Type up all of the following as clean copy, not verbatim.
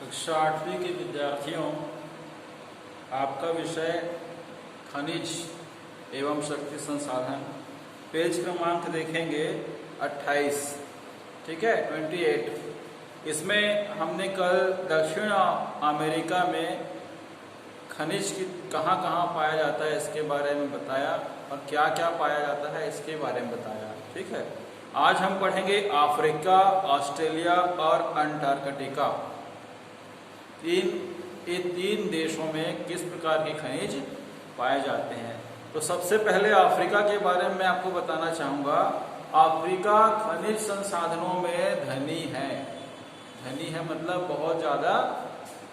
कक्षा 8वीं के विद्यार्थियों, आपका विषय खनिज एवं शक्ति संसाधन, पेज क्रमांक देखेंगे 28, ठीक है, 28। इसमें हमने कल दक्षिण अमेरिका में खनिज की कहाँ कहाँ पाया जाता है इसके बारे में बताया और क्या क्या पाया जाता है इसके बारे में बताया, ठीक है। आज हम पढ़ेंगे अफ्रीका, ऑस्ट्रेलिया और अंटार्कटिका। ये तीन देशों में किस प्रकार के खनिज पाए जाते हैं। तो सबसे पहले अफ्रीका के बारे में मैं आपको बताना चाहूँगा। अफ्रीका खनिज संसाधनों में धनी है। धनी है मतलब बहुत ज़्यादा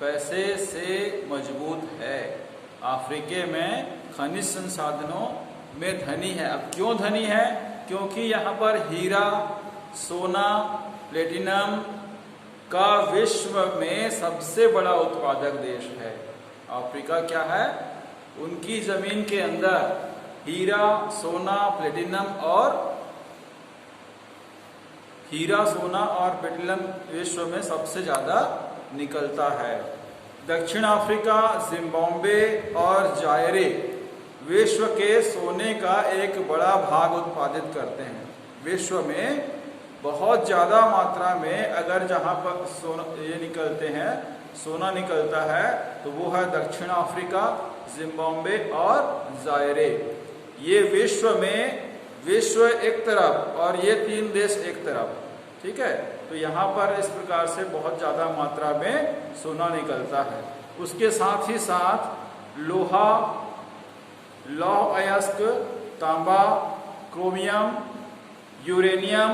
पैसे से मजबूत है। अफ्रीका में खनिज संसाधनों में धनी है। अब क्यों धनी है? क्योंकि यहाँ पर हीरा, सोना, प्लेटिनम का विश्व में सबसे बड़ा उत्पादक देश है। अफ्रीका क्या है? उनकी जमीन के अंदर हीरा, सोना, प्लेटिनम और प्लेटिनम विश्व में सबसे ज्यादा निकलता है। दक्षिण अफ्रीका, जिम्बाब्वे और जायरे विश्व के सोने का एक बड़ा भाग उत्पादित करते हैं। विश्व में बहुत ज़्यादा मात्रा में अगर जहाँ पर सोना निकलता है तो वो है दक्षिण अफ्रीका, जिम्बाब्वे और जायरे। ये विश्व एक तरफ और ये तीन देश एक तरफ, ठीक है। तो यहाँ पर इस प्रकार से बहुत ज़्यादा मात्रा में सोना निकलता है। उसके साथ ही साथ लोहा, लौह अयस्क, तांबा, क्रोमियम, यूरेनियम,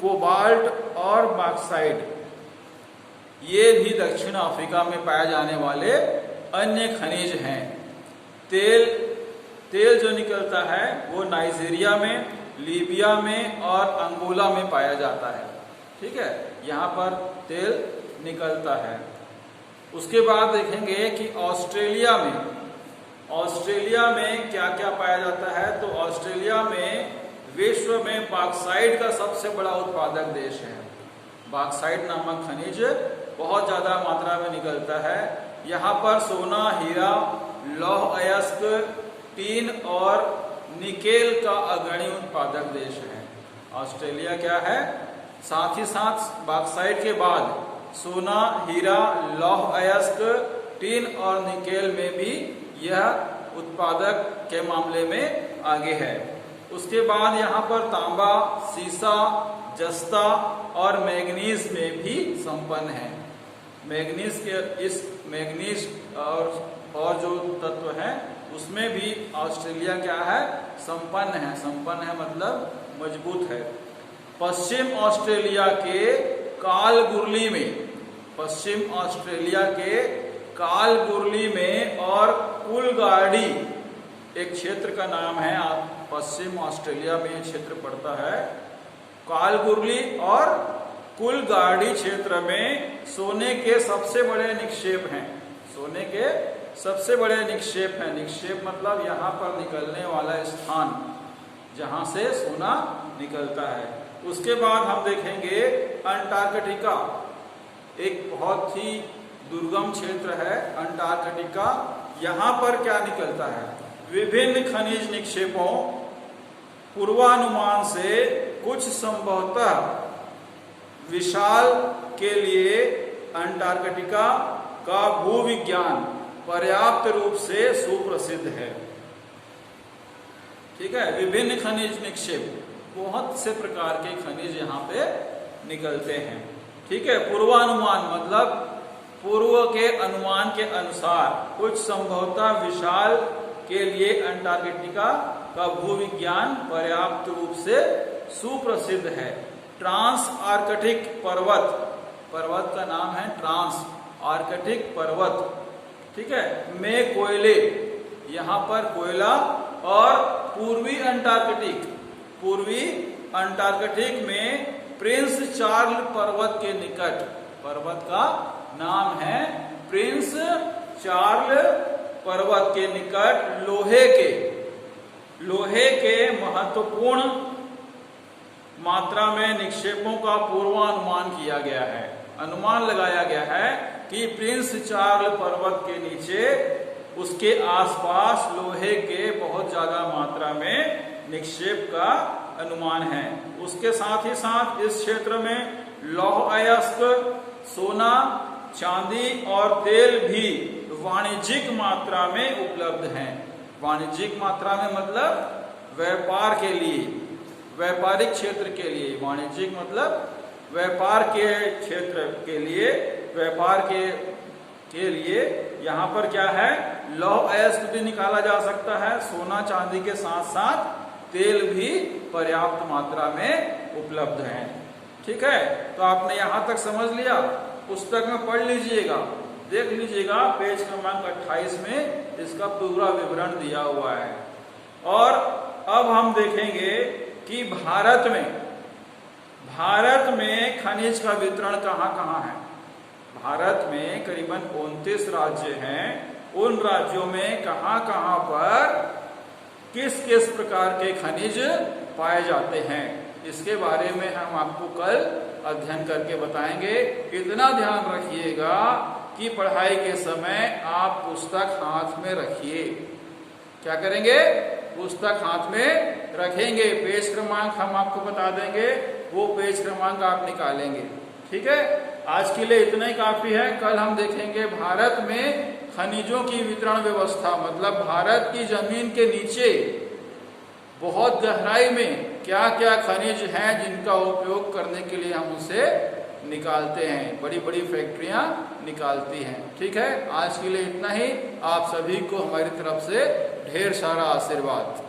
कोबाल्ट और बॉक्साइट, ये भी दक्षिण अफ्रीका में पाए जाने वाले अन्य खनिज हैं। तेल जो निकलता है वो नाइजीरिया में, लीबिया में और अंगोला में पाया जाता है, ठीक है। यहाँ पर तेल निकलता है। उसके बाद देखेंगे कि ऑस्ट्रेलिया में क्या क्या पाया जाता है। तो ऑस्ट्रेलिया में विश्व में बॉक्साइट का सबसे बड़ा उत्पादक देश है। बॉक्साइट नामक खनिज बहुत ज्यादा मात्रा में निकलता है। यहाँ पर सोना, हीरा, लौह अयस्क, टीन और निकेल का अग्रणी उत्पादक देश है। ऑस्ट्रेलिया क्या है? साथ ही साथ बॉक्साइट के बाद सोना, हीरा, लौह अयस्क, टीन और निकेल में भी यह उत्पादक के मामले में आगे है। उसके बाद यहाँ पर तांबा, सीसा, जस्ता और मैग्नीज में भी संपन्न है। मैग्नीज और जो तत्व हैं उसमें भी ऑस्ट्रेलिया क्या है? संपन्न है मतलब मजबूत है। पश्चिम ऑस्ट्रेलिया के कालगुरली में और कुलगाड़ी एक क्षेत्र का नाम है। पश्चिम ऑस्ट्रेलिया में ये क्षेत्र पड़ता है। कालगुरली और कुलगाड़ी क्षेत्र में सोने के सबसे बड़े निक्षेप हैं। निक्षेप मतलब यहाँ पर निकलने वाला स्थान जहाँ से सोना निकलता है। उसके बाद हम देखेंगे अंटार्कटिका, एक बहुत ही दुर्गम क्षेत्र है अंटार्कटिका। यहाँ पर क्या निकलता है? विभिन्न खनिज निक्षेपों पूर्वानुमान से कुछ संभवतः विशाल के लिए अंटार्कटिका का भूविज्ञान पर्याप्त रूप से सुप्रसिद्ध है, ठीक है। विभिन्न खनिज निक्षेप, बहुत से प्रकार के खनिज यहाँ पे निकलते हैं, ठीक है। पूर्वानुमान मतलब पूर्व के अनुमान के अनुसार कुछ संभवतः विशाल के लिए अंटार्कटिका का भूविज्ञान पर्याप्त रूप से सुप्रसिद्ध है। ट्रांस आर्कटिक पर्वत का नाम है ट्रांस आर्कटिक पर्वत, ठीक है, में कोयले, यहाँ पर कोयला। और पूर्वी अंटार्कटिक में प्रिंस चार्ल्स पर्वत के निकट, पर्वत का नाम है प्रिंस चार्ल्स पर्वत के निकट लोहे के महत्वपूर्ण मात्रा में निक्षेपों का पूर्वानुमान किया गया है। अनुमान लगाया गया है कि प्रिंस चार्ल्स पर्वत के नीचे उसके आसपास लोहे के बहुत ज्यादा मात्रा में निक्षेप का अनुमान है। उसके साथ ही साथ इस क्षेत्र में लौह अयस्क, सोना, चांदी और तेल भी वाणिज्यिक मात्रा में उपलब्ध हैं। वाणिज्यिक मात्रा में मतलब व्यापार के लिए, व्यापारिक क्षेत्र के लिए। वाणिज्यिक मतलब व्यापार के क्षेत्र के लिए, व्यापार के लिए यहाँ पर क्या है, लौह अयस्क भी निकाला जा सकता है, सोना चांदी के साथ साथ तेल भी पर्याप्त मात्रा में उपलब्ध है। ठीक है, तो आपने यहाँ तक समझ लिया। पुस्तक में पढ़ लीजिएगा, देख लीजिएगा, पेज क्रमांक 28 में इसका पूरा विवरण दिया हुआ है। और अब हम देखेंगे कि भारत में खनिज का वितरण कहाँ कहाँ है। भारत में करीबन 29 राज्य हैं। उन राज्यों में कहाँ कहाँ पर किस किस प्रकार के खनिज पाए जाते हैं, इसके बारे में हम आपको कल अध्ययन करके बताएंगे। इतना ध्यान रखिएगा कि पढ़ाई के समय आप पुस्तक हाथ में रखिए। क्या करेंगे, पुस्तक हाथ में रखेंगे। पेज क्रमांक हम आपको बता देंगे, वो पेज क्रमांक आप निकालेंगे। ठीक है, आज के लिए इतना ही काफी है। कल हम देखेंगे भारत में खनिजों की वितरण व्यवस्था, मतलब भारत की जमीन के नीचे बहुत गहराई में क्या क्या खनिज हैं जिनका उपयोग करने के लिए हम उसे निकालते हैं, बड़ी बड़ी फैक्ट्रियां निकालती हैं। ठीक है, आज के लिए इतना ही। आप सभी को हमारी तरफ से ढेर सारा आशीर्वाद।